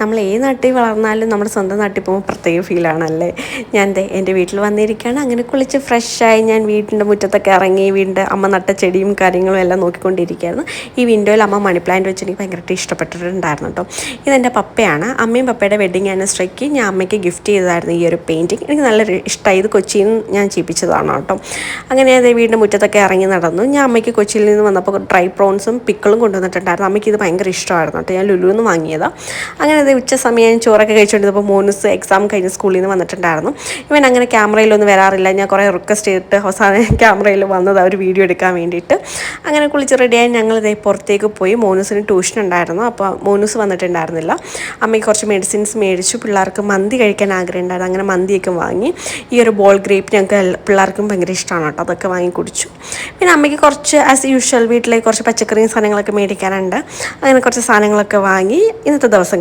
നമ്മൾ ഏത് നാട്ടിൽ വളർന്നാലും നമ്മുടെ സ്വന്തം നാട്ടിൽ പോകുമ്പോൾ പ്രത്യേക ഫീലാണല്ലേ. ഞാൻ എൻ്റെ വീട്ടിൽ വന്നിരിക്കുകയാണ്. അങ്ങനെ കുളിച്ച് ഫ്രഷായി ഞാൻ വീടിൻ്റെ മുറ്റത്തൊക്കെ ഇറങ്ങി വീടിൻ്റെ അമ്മ നട്ട ചെടിയും കാര്യങ്ങളും എല്ലാം നോക്കിക്കൊണ്ടിരിക്കുകയായിരുന്നു. ഈ വിൻഡോയിൽ അമ്മ മണി പ്ലാന്റ് വെച്ച് എനിക്ക് ഭയങ്കരമായിട്ട് ഇഷ്ടപ്പെട്ടിട്ടുണ്ടായിരുന്നു കേട്ടോ. ഇതെൻ്റെ പപ്പയാണ്. അമ്മയും പപ്പയുടെ വെഡിങ് ആനിവേഴ്സറിക്ക് ഞാൻ അമ്മയ്ക്ക് ഗിഫ്റ്റ് ചെയ്തതായിരുന്നു ഈ ഒരു പെയിൻറ്റിങ്. എനിക്ക് നല്ലൊരു ഇഷ്ടമായി. ഇത് കൊച്ചിയിൽ നിന്ന് ഞാൻ ചെയ്യിപ്പിച്ചതാണ് കേട്ടോ. അങ്ങനെ അതേ വീടിൻ്റെ മുറ്റത്തൊക്കെ ഇറങ്ങി നടന്നു. ഞാൻ അമ്മയ്ക്ക് കൊച്ചിയിൽ നിന്ന് വന്നപ്പോൾ ഡ്രൈ പ്രോൺസും പിക്കിളും കൊണ്ടുവന്നിട്ടുണ്ടായിരുന്നു. അമ്മയ്ക്ക് ഇത് ഭയങ്കര ഇഷ്ടമായിരുന്നു കേട്ടോ. ഞാൻ ലുലുവിൽ നിന്ന് വാങ്ങിയതാണ്. അങ്ങനെ അത് ഉച്ച സമയം ചോറൊക്കെ കഴിച്ചുകൊണ്ടിരുന്നപ്പോൾ മോനൂസ് എക്സാം കഴിഞ്ഞ് സ്കൂളിൽ നിന്ന് വന്നിട്ടുണ്ടായിരുന്നു. ഇവൻ അങ്ങനെ ക്യാമറയിലൊന്നും വരാറില്ല. ഞാൻ കുറേ റിക്വസ്റ്റ് ചെയ്തിട്ട് അവസാനം ക്യാമറയിൽ വന്നത് ഒരു വീഡിയോ എടുക്കാൻ വേണ്ടിയിട്ട്. അങ്ങനെ കുളിച്ച് റെഡിയായി ഞങ്ങളിതേ പുറത്തേക്ക് പോയി. മോനൂസിന് ട്യൂഷൻ ഉണ്ടായിരുന്നു. അപ്പോൾ മോനൂസ് വന്നിട്ടുണ്ടായിരുന്നില്ല. അമ്മയ്ക്ക് കുറച്ച് മെഡിസിൻസ് മേടിച്ചു. പിള്ളേർക്ക് മന്തി കഴിക്കാൻ ആഗ്രഹം ഉണ്ടായിരുന്നു. അങ്ങനെ മന്തിയൊക്കെ വാങ്ങി. ഈ ഒരു ബോൾ ഗ്രേപ്പ് ഞങ്ങൾക്ക് പിള്ളേർക്കും ഭയങ്കര ഇഷ്ടമാണ് കേട്ടോ. അതൊക്കെ വാങ്ങി കുടിച്ചു. പിന്നെ അമ്മയ്ക്ക് കുറച്ച് ആസ് യൂഷ്വൽ വീട്ടിലേക്ക് കുറച്ച് പച്ചക്കറിയും സാധനങ്ങളൊക്കെ മേടിക്കാനുണ്ട്. അങ്ങനെ കുറച്ച് സാധനങ്ങളൊക്കെ വാങ്ങി ഇന്നത്തെ ദിവസം